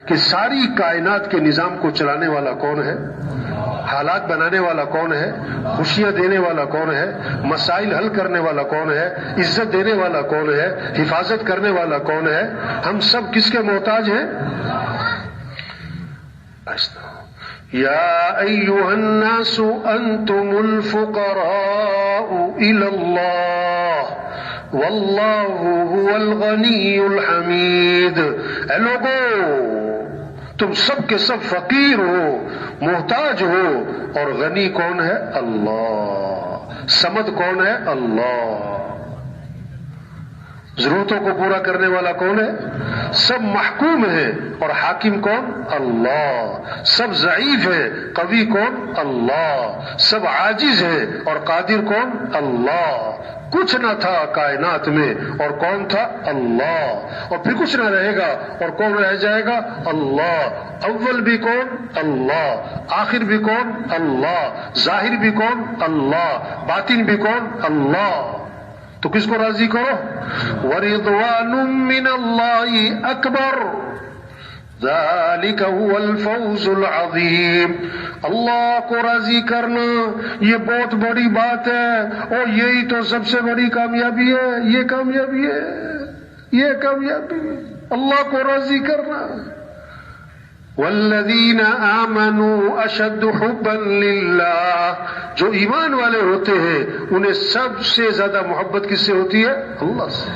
کہ ساری کائنات کے نظام کو چلانے والا کون ہے، حالات بنانے والا کون ہے، خوشیاں دینے والا کون ہے، مسائل حل کرنے والا کون ہے، عزت دینے والا کون ہے، حفاظت کرنے والا کون ہے، ہم سب کس کے محتاج ہیں؟ یا ایھا الناس انتم الفقراء الی اللہ واللہ هو الغنی الحمید۔ اے لوگو، تم سب کے سب فقیر ہو، محتاج ہو، اور غنی کون ہے؟ اللہ۔ صمد کون ہے؟ اللہ۔ ضرورتوں کو پورا کرنے والا کون ہے؟ سب محکوم ہیں، اور حاکم کون؟ اللہ۔ سب ضعیف ہیں، قوی کون؟ اللہ۔ سب عاجز ہیں، اور قادر کون؟ اللہ۔ کچھ نہ تھا کائنات میں، اور کون تھا؟ اللہ۔ اور پھر کچھ نہ رہے گا، اور کون رہ جائے گا؟ اللہ۔ اول بھی کون؟ اللہ۔ آخر بھی کون؟ اللہ۔ ظاہر بھی کون؟ اللہ۔ باطن بھی کون؟ اللہ۔ تو کس کو راضی کرو؟ وَرِضْوَانٌ مِّنَ اللَّهِ أَكْبَرُ ذَلِكَ هُوَ الْفَوْزُ الْعَظِيمُ۔ اللہ کو راضی کرنا یہ بہت بڑی بات ہے، اور یہی تو سب سے بڑی کامیابی ہے۔ یہ کامیابی ہے، یہ کامیابی ہے، اللہ کو راضی کرنا۔ والذین آمنوا اشد حبا للہ، جو ایمان والے ہوتے ہیں انہیں سب سے زیادہ محبت کس سے ہوتی ہے؟ اللہ سے۔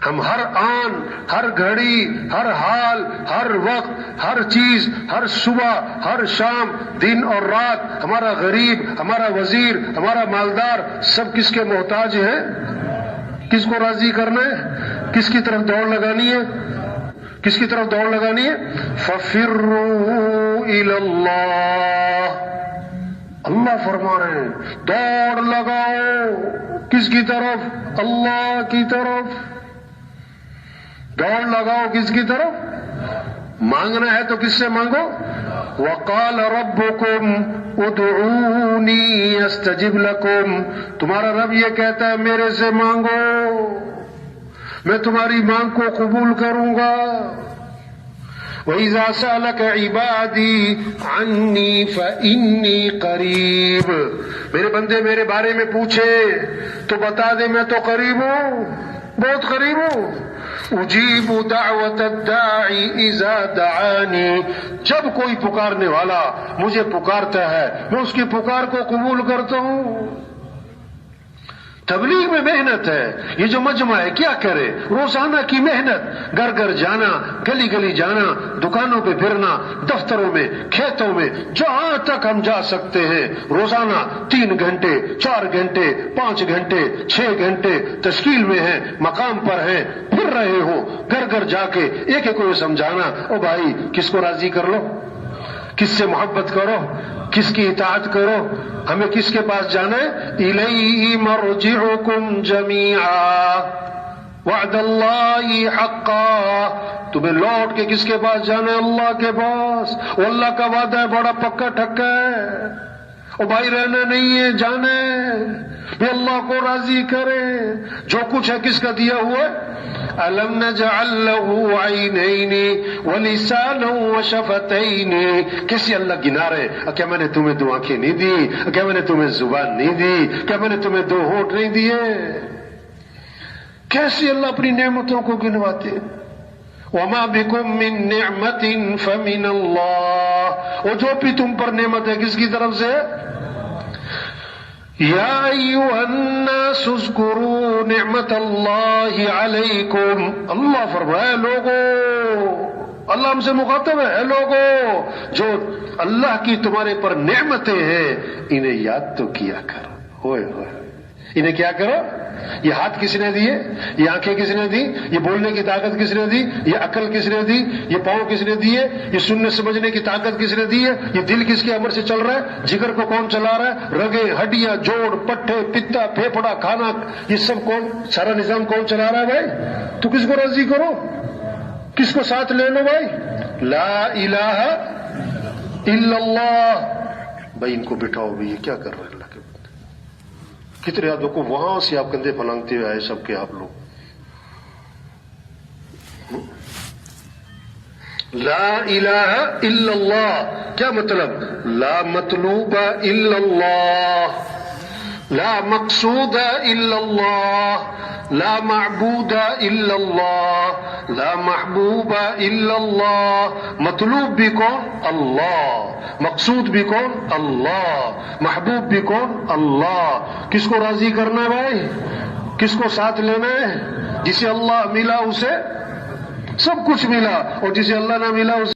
ہم ہر آن، ہر گھڑی، ہر حال، ہر وقت، ہر چیز، ہر صبح، ہر شام، دن اور رات، ہمارا غریب، ہمارا وزیر، ہمارا مالدار، سب کس کے محتاج ہیں؟ کس کو راضی کرنا ہے؟ کس کی طرف دوڑ لگانی ہے؟ کس کی طرف دوڑ لگانی ہے؟ فَفِرُّوا إِلَى اللَّهِ۔ اللہ فرما رہے ہیں دوڑ لگاؤ کس کی طرف؟ اللہ کی طرف۔ دوڑ لگاؤ کس کی طرف؟ مانگنا ہے تو کس سے مانگو؟ وَقَالَ رَبُّكُمْ ادْعُونِي أَسْتَجِبْ لَكُمْ۔ تمہارا رب یہ کہتا ہے میرے سے مانگو، میں تمہاری مانگ کو قبول کروں گا۔ وَإِذَا سَأَلَكَ عِبَادِي عَنِّي فَإِنِّي قَرِيبٌ۔ میرے بندے میرے بارے میں پوچھے تو بتا دے میں تو قریب ہوں، بہت قریب ہوں۔ اجیب دعوت الداعی اذا دعانی، جب کوئی پکارنے والا مجھے پکارتا ہے میں اس کی پکار کو قبول کرتا ہوں۔ تبلیغ میں محنت ہے، یہ جو مجمع ہے کیا کرے؟ روزانہ کی محنت، گھر گھر جانا، گلی گلی جانا، دکانوں پہ پھرنا، دفتروں میں، کھیتوں میں، جہاں تک ہم جا سکتے ہیں روزانہ 3 گھنٹے، 4 گھنٹے، 5 گھنٹے، 6 گھنٹے تشکیل میں ہیں، مقام پر ہیں، پھر رہے ہو، گھر گھر جا کے ایک ایک کو سمجھانا، او بھائی کس کو راضی کر لو، کس سے محبت کرو، کس کی اطاعت کرو، ہمیں کس کے پاس جانا ہے؟ الیہ مرجعکم جمیعا وعد اللہ حقا، تمہیں لوٹ کے کس کے پاس جانا ہے؟ اللہ کے پاس۔ وہ اللہ کا وعدہ ہے بڑا پکا ٹھکا ہے، اور بھائی رہنا نہیں ہے، جانا ہے، بھی اللہ کو راضی کرے۔ جو کچھ ہے کس کا دیا ہوا ہے؟ أَلَمْ نَجْعَلْ لَهُ عَيْنَيْنِ وَلِسَانًا وَشَفَتَيْنِ۔ کیسے اللہ گنا رہے، کیا میں نے تمہیں 2 آنکھیں نہیں دی؟ کیا میں نے تمہیں زبان نہیں دی؟ کیا میں نے تمہیں 2 ہونٹ نہیں دیے؟ کیسے اللہ اپنی نعمتوں کو گنواتے؟ وَمَا بِكُم مِّن نِّعْمَةٍ فَمِنَ اللَّهِ، اور جو بھی تم پر نعمت ہے کس کی طرف سے؟ یا ایھا الناس اذکروا نعمت اللہ علیکم۔ اللہ فرمایا لوگو، اللہ ہم سے مخاطب ہے، اے لوگو جو اللہ کی تمہارے پر نعمتیں ہیں انہیں یاد تو کیا کرو۔ ہوئے ہوئے، انہیں کیا کرو؟ یہ ہاتھ کس نے دیے؟ یہ آنکھیں کس نے دی؟ یہ بولنے کی طاقت کس نے دی؟ یہ عقل کس نے دی؟ یہ پاؤں کس نے دیے؟ یہ سننے سمجھنے کی طاقت کس نے دی ہے؟ یہ دل کس کے امر سے چل رہا ہے؟ جگر کو کون چلا رہا ہے؟ رگیں، ہڈیاں، جوڑ، پٹھے، پتا، پھیپھڑا، کھانا، یہ سب کون، سارا نظام کون چلا رہا ہے بھائی؟ تو کس کو راضی کرو، کس کو ساتھ لے لو بھائی؟ لا الہ الا اللہ۔ بھائی ان کو بٹھاؤ بھی، یہ کیا کر رہے ہیں اللہ کے بندے؟ کتنے آدموں کو وہاں سے آپ کندھے پھلانگتے ہوئے آئے سب کے آپ لوگ۔ لا الہ الا اللہ کیا مطلب؟ لا مطلوب الا اللہ، لا مقصود الا اللہ، لا معبود الا اللہ، لا محبوب الا اللہ۔ مطلوب بھی کون؟ اللہ۔ مقصود بھی کون؟ اللہ۔ محبوب بھی کون؟ اللہ۔ کس کو راضی کرنا ہے بھائی؟ کس کو ساتھ لینا ہے؟ جسے اللہ ملا اسے سب کچھ ملا، اور جسے اللہ نہ ملا اسے